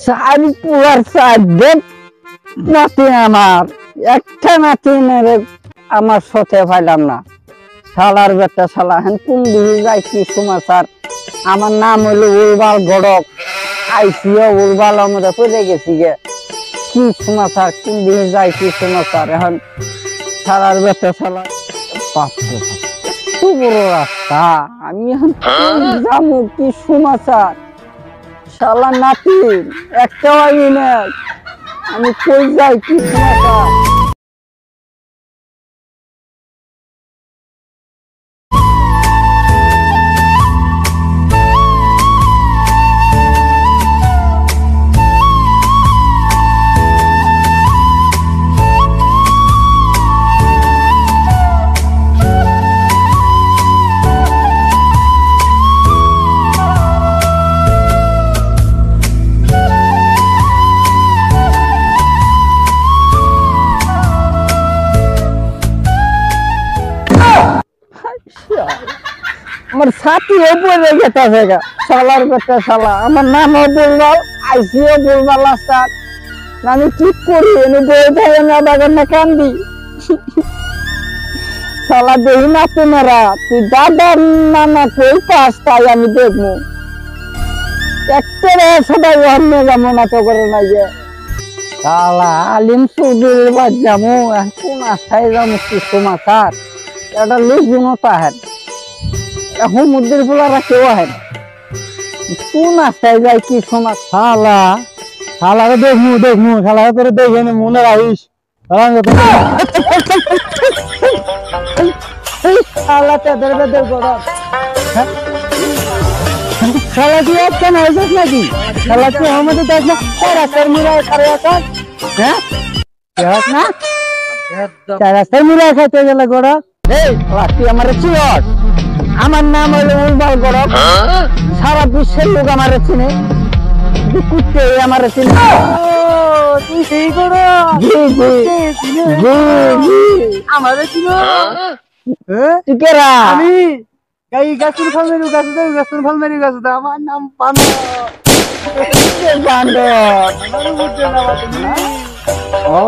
চারি পুয়ার চার দেব নাতি আমার একটা নাতি মেরে আমার সাথে পাইলাম না। শালার বেটা শালা হেন কোন দিকে যাই কি সমাচার। আমার নাম হলো উলবাল গড়ক, আইসিও উলবাল আমরা পড়ে গেছি গে। কি সমাচার, কোন দিকে যাই কি সমাচার। এখন শালার বেটা শালা বাপরে বাপ, এত বড় রাস্তা, আমি এখন যাবো কি সমাচার। শালা নাতি একটাও আইনি না, আমি কই যাই কি সমাচার। আমার সাথী উপরে গেছে জায়গা শালার বেটা শালা। আমার নামও বলবাল, আইসিও বলবাল রাস্তার। আমি ঠিক করি এনে বই থাকে না বাগান না কান্দি। শালা দেহি না তোমারা, তুই দাদার নানা কই পাস তাই আমি দেখবো। একটা সবাই অন্য যাবো না তো করে নাই যে শালা আলিম চৌধুরীর বাদ যাবো। কোন আশায় যাবো কি সমাচার। একটা লোক গুণতা হেন সমুদ্রের ফোলারা কেউ আহেন, কোন আশায় যায় কি সমাজ। শালা শালাকে দেখমু দেখমু শালাকে তোর দেখে মনে রাখিস। শালা তেদের বেদের গড়া শালা তুই একটা নাইছিস নাকি? শালা তুই আমাদের দেখ না রাস্তার মিলায় খারে আকার। হ্যাঁ দেখ না রাস্তার মিলায় খাইতে গেলে গড়া। এই তুই আমার চিরস, আমার নাম হলো উলবাল গড়ক, সারা বিশ্বের লোক আমার চিনে, কুত্তে আমার চিনে। তুই সেই গড়ক? জি জি জি জি আমার চিনো। তুই কেরা? আমি গাই গাছুর ফল মেরু গাছ দে, গাছুর ফল মেরু গাছ দে। আমার নাম বান্দর। বান্দর ও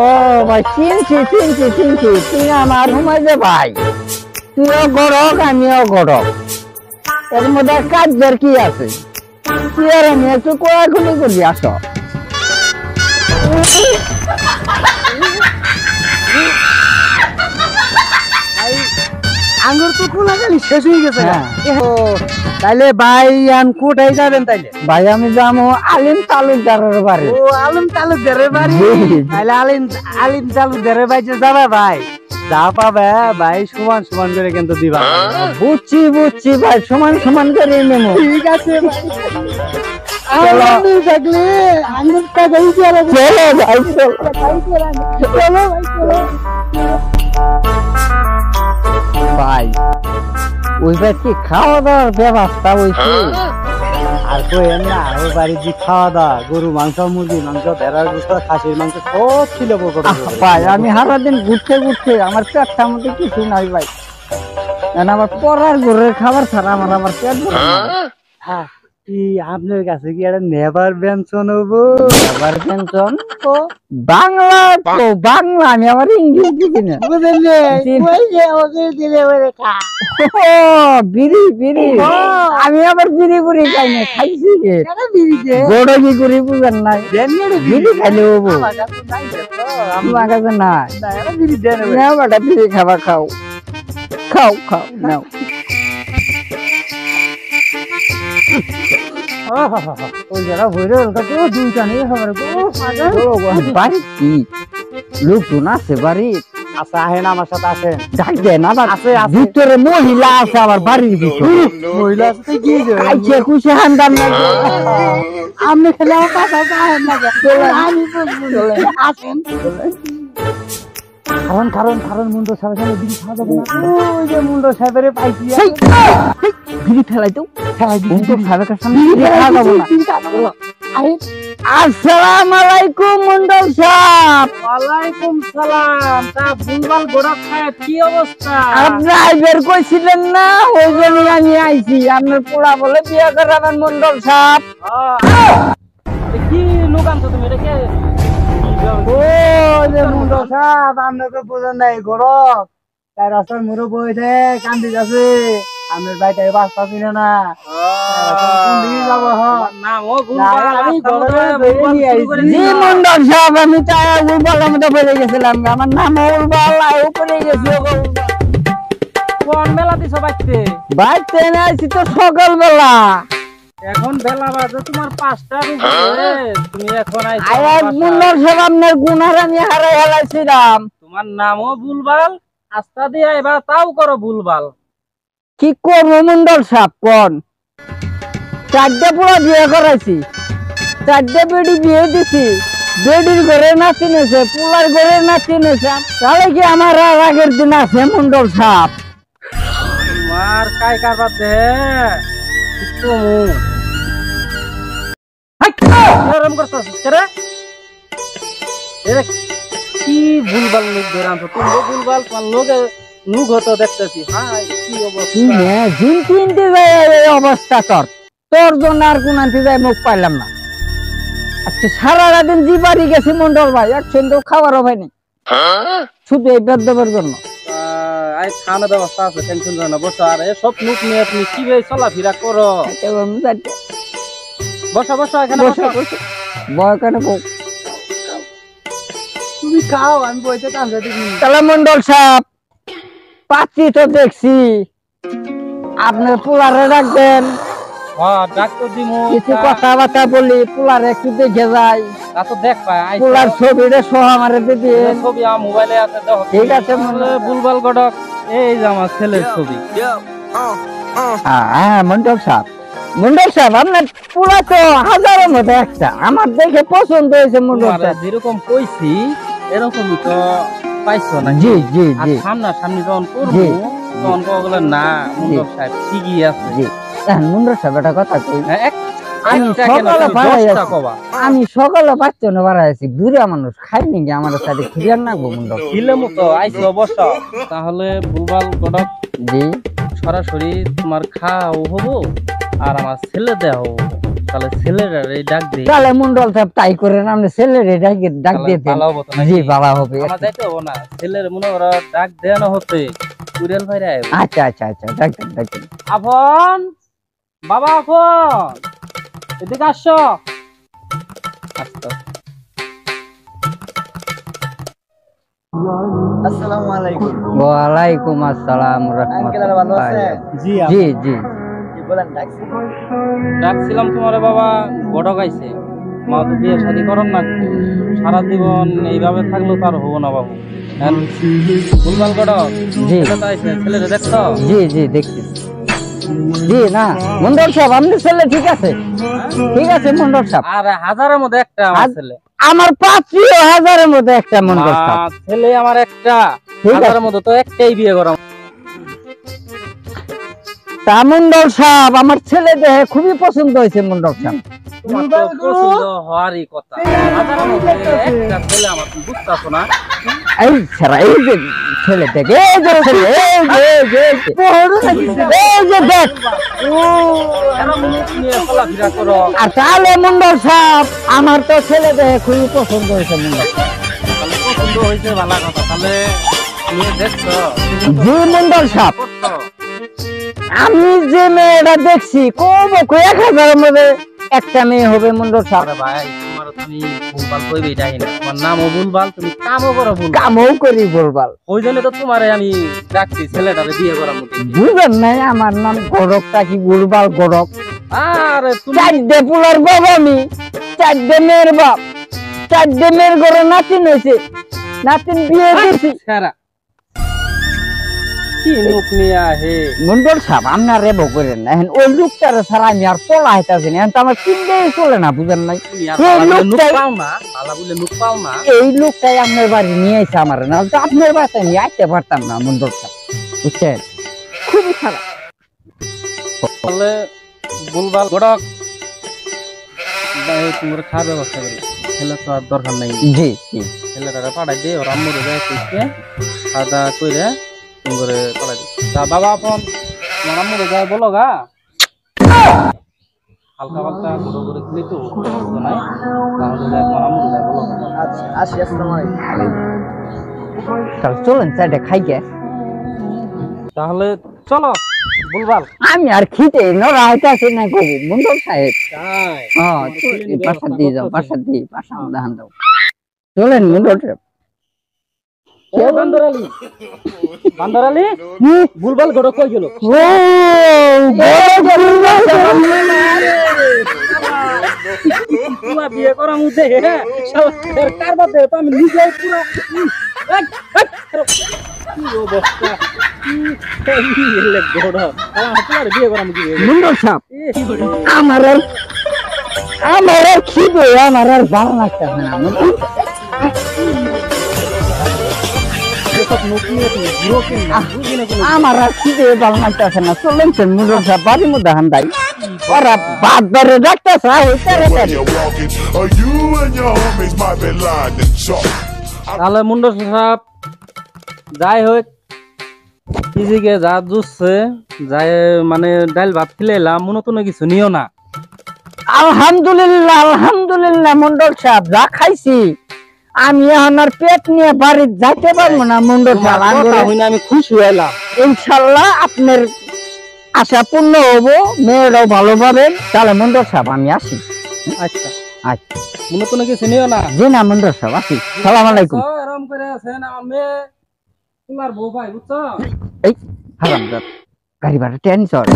ভাই, চিনছি চিনছি চিনছি। তুই আমার ঘুমাই দে ভাই, তুইও গড়ক আমিও গড়ক, এর মধ্যে কাজের কি আছে? তুই আর আমি একটু কোয়াকুলি করবি। আসো আঙ্গুর তো খোলা গেলি শেষ হয়ে গেছে। তাইলে ভাই আন কোথায় যাবেন? তাইলে ভাই আমি যাবো আলিম তালুকদারের বাড়ি। ও আলিম তালুকদারের বাড়ি? তাইলে আলিম তালুকদারের বাড়ি যাবে ভাই, যা পাবে ভাই সমান সমান করে কিন্তু দিবা। বুঝছি বুঝছি ভাই, সমান সমান করে নেবো। ঠিক আছে ভাই, থাকলে আঙ্গুরটা চলো ভাই, চলো ভাই। ওইবার কি খাওয়া দাওয়ার ব্যবস্থা হয়েছে? আর কইেন না, ওই বাড়ি যে খাওয়া দাওয়া, গরু মাংস, মুরগি মাংস, ভেড়ার মাংস, খাসির মাংস সব ছিল ভাই। আমি সারাদিন ঘুরতে ঘুরতে আমার পেটটার মধ্যে কিছু নাই ভাই। আমার পড়ার ঘরের খাবার ছাড়া আমার পেট ভরে না। হ্যাঁ, আপনার কাছে কি একটা নেভার বেনশন হবো? নেভার বেনশন তো বাংলা, তো বাংলা আমি আমার ইংলিশ বুঝি না। বিড়ি বিড়ি আমি আবার বিড়ি বুড়ি খাই না, খাইছি গড়ি গুড়ি বুঝেন নাই, বিড়ি খাইলে হবো আমার কাছে নাই। বিড়ি খাবা, খাও খাও খাও নাও। লোকজন আছে বাড়ি? আচ্ছা আহেন আমার সাথে আসেন। ভিতরে মহিলা আছে আবার বাড়ির ভিতরে। মহিলা আছে কি খুশি হান্দান আপনি খেলে আসেন। কারণ কারণ কারণ মুন্ড সাহেবের বিড়ি খাওয়া যাবে না। ওই যে মুন্ড সাহেবের পাইছি বিড়ি ফেলাই তো, ফেলাই দিই সাহেবের কাছে খাওয়া যাবো না। আসসালামু আলাইকুম মন্ডল সাহেব। ওয়ালাইকুম সালাম। তা বুলবাল গোড়া সাহেব কি অবস্থা? আপনি আইবের কইছিলেন না, ওই জন্যই আমি আইছি। আপনার পোড়া বলে বিয়ে করাবেন মন্ডল সাহেব। কি লোক আছো তুমি এটা কে ও যে মুন্ডো সাপ আমরা তো বুঝেন নাই গরম তাই রাস্তার মুড়ো বইতে কান্দি যাচ্ছে আমার বাইটাই বাস্তা চিনে না কোন দিকে যাবো নাম ও ভুলভাল আমি রাস্তার মধ্যে গরমে ধরে ভুলভাল নিয়ে শুরু করে আইছি। জি দিছো। মন্ডল সাহেব আমি তাই উর্বলের মধ্যে বলে গেছিলাম আমার নাম উর্বল উপরে গেছি কোন বেলা দিছো বাইতে ভাই ট্রেনে আইছি তো সকালবেলা এখন বেলা বাজে তোমার 5টার উপরে তুমি এখন আইছো আয়াত বাসায়। মন্ডল সাহেব আপনার গুনার আমি হারাই হেলাইছিলাম তোমার নামও ভুলভাল আস্তা দিয়ে এবার তাও করো ভুলভাল কি করবো মন্ডল সাহেব কোন 4টে পুরো বিয়ে করাইছি 4টে বেডি বিয়ে দিছি বেডির ঘরে নাচি নেছে পোলার ঘরে নাচি নেছে তাহলে কি আমার আর আগের দিন আছে মন্ডল সাহেব তোমার কাই কারবার দে তুমি এরকম করতেছিস কে রে এরে কি ভুলভাল লোক ধরে আনছো তুমি ভুলভাল তোমার লোকে মুখ হতো দেখতেছি হাই কি অবস্থা জিন কিনতে যায় এই অবস্থা তোর জন্য আর কোন আনতে যায় মুখ পাইলাম না আচ্ছা সারা দিন জি বাড়ি গেছি মন্ডল ভাই একশন তো খাবারও হয়নি শুধু এই বেদবের জন্য আই খাওয়ানোর ব্যবস্থা আছে টেনশন করো না বসো আর সব মুখ নিয়ে তুমি কিভাবে চলাফেরা করো বসো বসো এখানে বসো বয় কেন বউ? তুমি খাও আমি বইতে কান্দে দেখি তাহলে মন্ডল সাহেব পাচ্ছি তো দেখছি আপনার পোলারে রাখবেন হ্যাঁ ডাক্তার দিমু কিছু কথাবার্তা বলি পোলারে একটু দেখে যাই তা তো দেখ পাই পোলার ছবিটা সহ আমারে দিবেন ছবি আমার মোবাইলে আছে দেখো ঠিক আছে মন্ডল বুলবাল গডক এই যে আমার ছেলের ছবি হ্যাঁ মন্ডল সাহেব আপনার পোলা তো হাজারের মধ্যে একটা আমার দেখে পছন্দ হয়েছে মন্ডল তোমার সাহেব যেরকম কইছি এরকমই তো পাইছো না জি জি আর জি সামনাসামনি যখন করবো জি। তখন বলে না মন্ডপ সাহেব ঠিকই আছে জি মন্ডল সাহেব একটা কথা কই হ্যাঁ, আমি একটা কেন, সকালে তুমি বাড়াই 10টা আছি। কবা। আমি সকালে বাচ্চা না বাড়াইছি বুড়া মানুষ খাইনি কি আমার সাথে ক্লিয়ার না গো মন্ডল দিলে মতো আইসো বসো তাহলে বুলবাল গডক জি সরাসরি তোমার খাও হবো আর আমার ছেলে দেওয়া হবো তাহলে ছেলেরা ডাক দিই তাহলে মন্ডল সাহেব তাই করেন আপনি ছেলের ডাক দিয়ে দেন। ভালো হবো তো নাকি? জি ভালো হবে আমার যাইতে হবো না ছেলের মনে ওরা ডাক দেওয়ানো হতে কুড়েল ভাইরা আচ্ছা আচ্ছা আচ্ছা ডাক দেন আপন বাবা আপন এদিকে আসো আসতো আসসালামু আলাইকুম ওয়ালাইকুম আসসালাম আঙ্কেল আর ভালো আছে জি জি জি জি বলেন ডাকছি ডাকছিলাম তোমার বাবা গডক আইছে মা তো বিয়ে শাদি করেন না সারা জীবন এইভাবে থাকলেও তো আর হবো না বাবু ভুলভাল গডক জি ছেলেটা আইছে ছেলেটা দেখছো জি জি দেখছি জি না মন্ডল সাহেব আপনি ছেলে ঠিক আছে মন্ডল সাহেব আর হাজারের মধ্যে একটা আমার ছেলে আমার 5,000-এর মধ্যে একটা মন্ডল সাহেব ছেলে আমার একটা ঠিক আছে। হাজারের মধ্যে তো একটাই বিয়ে করা তা মন্ডল সাহেব আমার ছেলে দেহে খুবই পছন্দ হয়েছে মন্ডল সাহেব তোমার তো পছন্দ হওয়ারই কথা হাজারের মধ্যে একটা ছেলে আমার তুমি বুঝতেছো না এই ছাড়া এই যে ছেলে দেখে এই যে ছেলে এই যে দেখ কেন মিনিট নিয়ে চলাফেরা করো আর তাহলে মন্ডল সাহেব আমার তো ছেলে দেহে খুবই পছন্দ হয়েছে মন্ডল তাহলে পছন্দ হয়েছে ভালো কথা তাহলে তুমি দেখছো জি মন্ডল সাহেব করছো আমি যে মেয়েটা দেখছি কব 1,000-এর মধ্যে একটা মেয়ে হবে মন্ডল সাহেব আরে ভাই তোমার তুমি ভুলভাল কইবেই ডাই না তোমার নামও ভুলভাল তুমি কামও করো ভুল কামও করি বলবাল ওই জন্য তো তোমারে আমি ডাকছি ছেলেটারে বিয়ে করার মধ্যে বুঝলেন নাই আমার নাম গড়কটা কি গুরবাল গড়ক আরে তুমি 4টে পোলার বাবা আমি 4টে মেয়ের বাপ 4টে মেয়ের ঘরে নাতিন হয়েছে নাতিন বিয়ে দিয়েছি সারা কি মুখ নিয়ে আহে মন্ডল সাহেব আপনার রেবো করেন না এখন ওই লোকটারে ছাড়া আমি আর চলা হইতাছি না এখন তো আমার চিন্তাই চলে না বুঝেন নাই তুমি আর এই ভালো বলে নুক লোকটাই- পাও না ভালো বলে নুক পাও না এই লোকটাই আপনার বাড়ি নিয়ে আইছে আমার না তো আপনার বাড়িতে নিয়ে আসতে পারতাম না মন্ডল সাহেব বুঝছেন খুবই খারাপ তাহলে ভুলভাল গড়ক তোমার খাওয়ার ব্যবস্থা করি ছেলে তো আর দরকার নাই জি জি ছেলেটারে পাঠাই দিয়ে ওর আম্মুরে যায় কইছে খাওয়া দাওয়া কইরে তুমি করে পাঠাই দিই তা বাবা আপন তোমার আম্মুরে যায় বলো গা হালকা পাল্টা গুঁড়ো করে খেলি তো নাই তাহলে যায় তোমার আসি, আসসালামু আলাইকুম। তাহলে চলেন চাইটা খাই গে। তাহলে চলো ভুলভাল। আমি আর খিদে নড়া হইতাছি না কবি মন্ডল সাহেব। তাই হ্যাঁ বাসা দিয়ে যাও, বাসা দিয়ে বাসা দান দাও। চলেন মন্ডল সাহেব। বান্দর আলী, বান্দর আলী, ভুলভাল ঘটক কই গেল? ও পুরা বিয়ে করার মধ্যে কার বাদে তো আমি নিজেই পুরা কি অবস্থা, কি ঘটক তোমার বিয়ে করার মধ্যে মন্ডল সাহেব আমার আর খিদে আমার আর ভালো লাগতেছে না। আমার আর খিদে ভালো লাগতেছে না। চলেন মন্ডল সাহেব বাড়ির মধ্যে হান্দাই ওরা বাদ ধরে ডাকতেছে Or you and your homies might be lying to chalk. তাহলে মুন্ডল সাহেব যাই হোক ইজিকে যা জুসছে যাই মানে ডাল ভাত খেলাম মনে কিছু নিও না। আলহামদুলিল্লাহ আলহামদুলিল্লাহ মন্ডল সাহেব যা খাইছি আমি এখন আর পেট নিয়ে বাড়ি যাইতে পারবো না মন্ডল সাহেব। আমি খুশি হইলাম। ইনশাল্লাহ আপনার আশা পূর্ণ হবো, মেয়েরাও ভালো পাবেন। তাহলে মন্ডল সাহেব আমি আসি। আচ্ছা আচ্ছা মনে কিছু নিও না। জি না মন্ডল সাহেব আসি। সালাম আলাইকুম। আরাম করে আছেন আমার মেয়ে তোমার বউ ভাই বুঝছো? এই হারামজাদ গাড়ি ভাড়া টেনশন।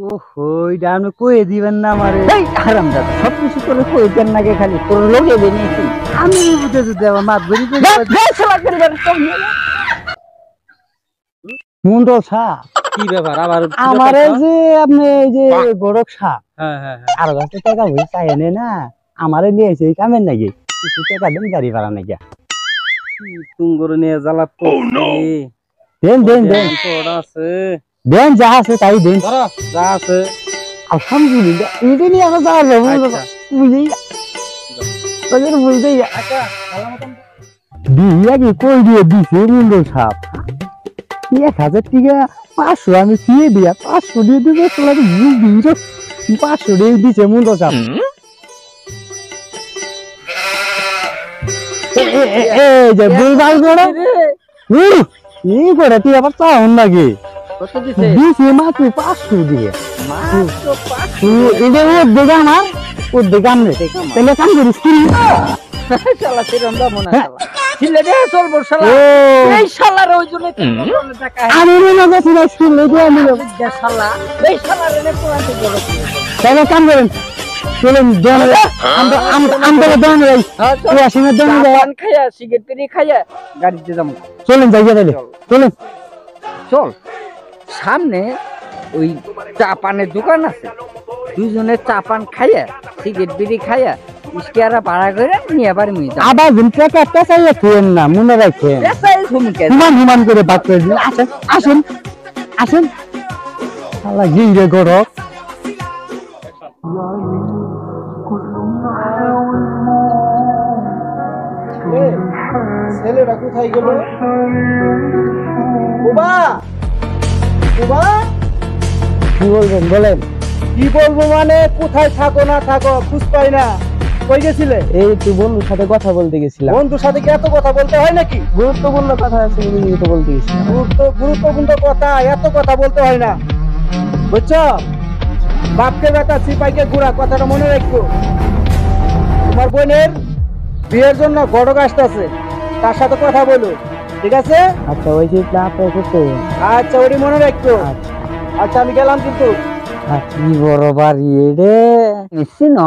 ওহো, এটা আপনি কয়ে দিবেন না আমারে? এই হারামজাদ সবকিছু করে কই দেন নাকি খালি তোর লগে বেনিয়েছি আমি বুঝে যদি আমার মাত ধরি মন্ডল সাহেব, কি ব্যাপার আবার? আমারে যে আপনি এই যে গড়ক সাহেব হ্যাঁ হ্যাঁ হ্যাঁ আর কাছে টাকা হয়ে চাই এনে না, আমারে নিয়েছে এই কামের নাকি কিছু টাকা দেন গাড়ি ভাড়া নাকি? তুমি করে নিয়ে জ্বালাত দেন দেন দেন আছে দেন, যা আছে তাই দেন। ধরো যা আছে। আলহামদুলিল্লাহ এটা নিয়ে আমরা যাওয়া যাবো আচ্ছা। বুঝেই বুঝতেই আচ্ছা ভালো মতন দিয়া কি কই দিয়ে দিছে মন্ডল সাহেব 1000 টাকা 500 আমি ফিয়ে দিয়া 500 দিয়ে দিবে তোলা তো ভুল দিছ 500 দিয়ে দিছে মন্ডল সাহেব। এই যে বুলবাল করে এই করে তুই আবার চাও নাকি? কত দিছে? দিছে মাত্র 500 দিয়ে। মাত্র 500। এটা ও দেখা আমার ও দেখা আমরে তাহলে কাম করিস কি? শালা তিরন্দা মনে শালা ছিলে দে চলবো শালা। ও এই শালার ওই জন্য টাকা আমি মনে করছি না শুনলে তো আমি দে শালা। এই শালার এনে কোরআন বড় তাহলে কাম করেন চলেন দোনে আমরা আমরা দোনে যাই তুই আসিনা দোনে যাই পান খায়া সিগারেট পিনি খায়া গাড়িতে যাবো। চলেন যাই তাহলে চলেন চল সামনে ওই চা পানের দোকান আছে, দুইজনে চা পান খাইয়া সিগারেট বিড়ি খাইয়া ইস্কিয়ারা ভাড়া করে নিয়ে আবার আবার ঘুমটা একটা চাইলে থুয়েন না মনে রাখেন হুমান হুমান করে বাদ করে দিন। আসেন আসেন আসেন শালা গিয়ে গরক ছেলেটা কোথায় গেল? বাবা বাবা কি বলবেন বলেন? কি বলবো মানে কোথায় থাকো না থাকো খুঁজ পাই না। কই গেছিলে? এই তো বন্ধুর সাথে কথা বলতে গেছিলাম। বন্ধুর সাথে কি এত কথা বলতে হয় নাকি? গুরুত্বপূর্ণ কথা আছে বলে তো বলতে গেছিলাম। গুরুত্বপূর্ণ কথা এত কথা বলতে হয় না বুঝছো? বাপকে বেটা সিপাইকে ঘুরা কথাটা মনে রাখো। তোমার বোনের বিয়ের জন্য ঘটক আসতেছে, তার সাথে কথা বলো ঠিক আছে? আচ্ছা ওই যে আপনার করতে আচ্ছা ওটি মনে রাখো। আচ্ছা আমি গেলাম কিন্তু। কি বড় বাড়ি রে নিশ্চিন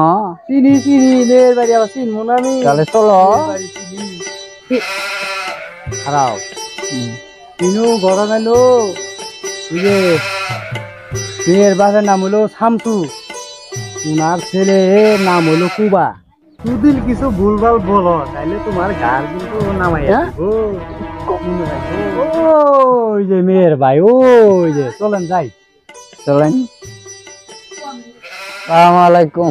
চিনি চিনি মেয়ের বাড়ি আবার চিনবো না আমি। তাহলে চলো খারাপ চিনু ঘর গেলো বুঝে মেয়ের বাবার নাম হলো শামসু, উনার ছেলে নাম হলো কুবা। দুদিন কিছু ভুলভাল বলো তাইলে তোমার গার কিন্তু নামাই ওই যে মেয়ের ভাই ওই যে চলেন যাই চলেন। আসসালামু আলাইকুম।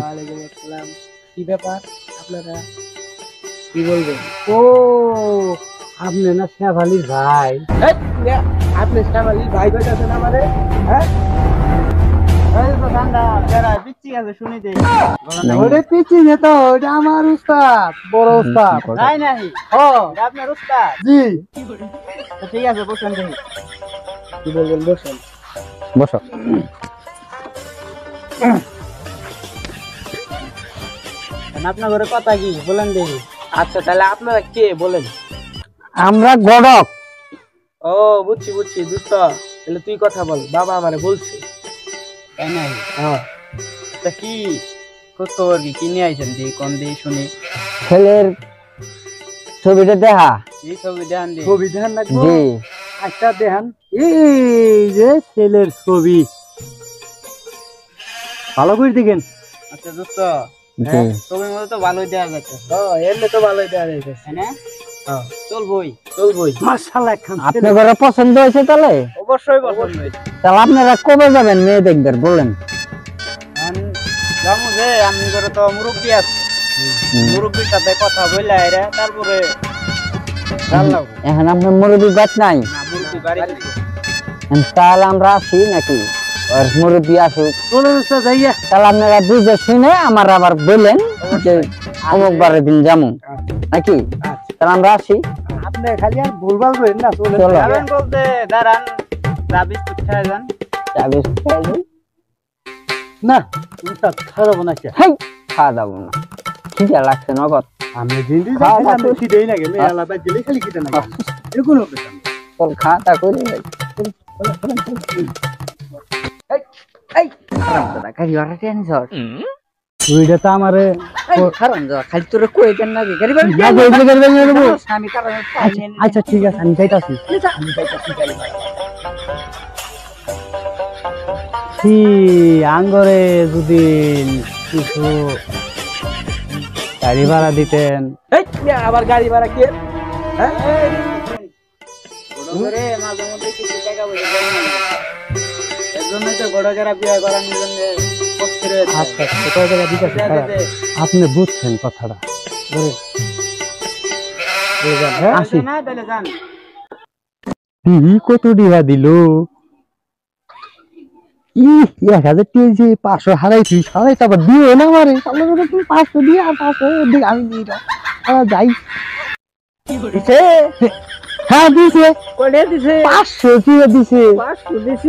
কি ব্যাপার আপনারা কি বলবেন? ও আপনি না শেফালির ভাই? আপনি শেফালির ভাই কইতাছেন আমারে? হ্যাঁ এই তো ঠান্ডা যারা ঠিক আছে শুনি দেই ওরে পিছি নে তো ওটা আমার উস্তাদ বড় উস্তাদ নাই নাই ও এটা আপনার উস্তাদ জি তো ঠিক আছে বসেন দেখি কি বলবেন বসেন বসো। আপনার ঘরে কথা কি বলেন দেখি আচ্ছা তাহলে আপনারা কে বলেন আমরা গড়ক। ও বুঝছি বুঝছি দোস্ত তাহলে তুই কথা বল বাবা আমারে বলছে তাই নাই হ্যাঁ তা কি কত আর কি কিনে আইছেন দি কোন দি শুনি ছেলের ছবিটা দেখা। এই ছবি দেখান দি ছবি দেখান লাগবো জি আচ্ছা দেখান এই যে ছেলের ছবি ভালো করে দেখেন আচ্ছা দোস্ত জি ছবির মধ্যে তো ভালোই দেওয়া যাচ্ছে এমনি তো ভালোই দেওয়া যাচ্ছে তাই না চলবই মাশাআল্লাহ একখান আপনার ঘরে পছন্দ হয়েছে তাহলে? অবশ্যই পছন্দ হয়েছে তাহলে আপনারা কবে যাবেন মেয়ে দেখবেন বলেন? জামু যে আমি করে তো মুরব্বী আছে মুরব্বীর সাথে কথা বললে এরা তারপরে জানলাম এখন আপনার মুরব্বী বাদ নাই? না মুরব্বী বাড়ি তাহলে আমরা আসি নাকি আর মুরব্বী আসুক? চলে যাচ্ছে যাইয়া তাহলে আপনারা বুঝে শুনে আমার আবার বললেন যে অমুক বারের দিন যাবো নাকি? তাহলে আমরা আসি। আপনি খালি আর ভুলভাল করেন না চলে চলো। যাবেন বলতে দাঁড়ান চা বিস্কুট খাই যান চা বিস্কুট খাই দিই। না উস্তাদ খারাপ না কে হেই, খাওয়া দাবো না, খিদে লাগছে নগদ। আমি জিন্দি খাওয়া যাই আমি দাওয়া খিদেই না গেলে আলাদা দিলে খালি খিদে না এগুলো পেছাম চল খাওয়া দাওয়া করি। গাড়ি ভাড়া টেন সর ওইটা তো আমারে খারাপ খালি তোরা কই দেন না গাড়ি ভাড়া আমি কারণ আচ্ছা ঠিক আছে আমি যাইতাছি কি আঙ্গরে যদি কিছু গাড়ি ভাড়া দিতেন আবার গাড়ি ভাড়া কি ঘরে মাঝে মধ্যে কিছু টাকা পয়সা দেয় না এর জন্যই তো বড় যারা বিয়ে করার জন্য কষ্ট করে আচ্ছা কত টাকা দিতেছে আপনি বুঝছেন কথাটা আসি না তাহলে যান কত টাকা দিল 1000 দিয়েছি 500 হারাইছি সারাই তারপর দিও না আমারে 500 দিয়ে আর 500 আমি নিয়ে যাই দিছে হ্যাঁ দিছে কোলে দিছে 500 দিয়ে দিছে 500 দিছে।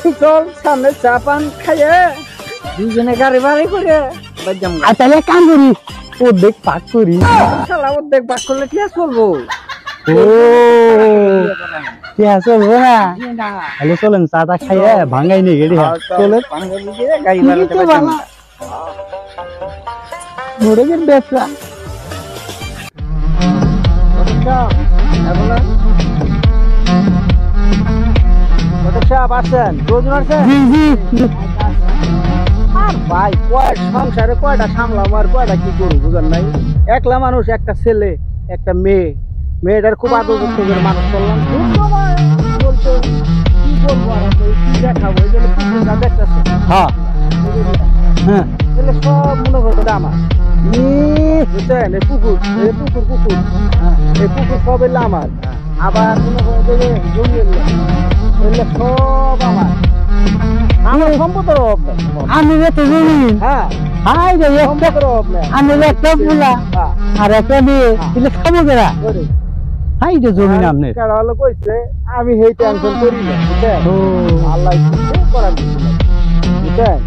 ও চল সামনে চা পান খাইয়ে দুজনে গাড়ি ভাড়া করে বাজাম। আর তাহলে কাম করি অর্ধেক পাক করি শালা অর্ধেক বাক করলে কি আর চলবো? ও কি আছে না তাহলে চলেন চাটা খাইয়ে ভাঙাই নিয়ে গেলি চলেন গাড়ি ভাড়াতে বাজাম। মোড়ের ব্যবসা ভাই কয় সংসারে কয়টা সামলাম আর কয়টা কি করবো বুঝেন নাই একলা মানুষ একটা ছেলে একটা মেয়ে মেয়েটার খুব আদর করতে করে মানুষ করলাম বলতো কি বলবো আর কি দেখাবো এই জন্য পুকুরটা দেখতেছে হ্যাঁ হ্যাঁ এগুলো সব মনে করবে আমার বুঝছেন এই পুকুর এই পুকুর এই পুকুর সব এলে আমার আবার মনে করেন যে জমি এগুলো সব আমার সম্পদের অভাব নেই আমি তো জমিন হ্যাঁ হাই রে সম্পদের অভাব নেই আমি একটা বুলা হ্যাঁ আর একটা মেয়ে দিলে খাবো কেরা করে হাই রে জমিন আপনি কারণ হলো কইছে আমি এই টেনশন করি না বুঝছেন ও আল্লাহ কিছু করার কিছু নাই বুঝছেন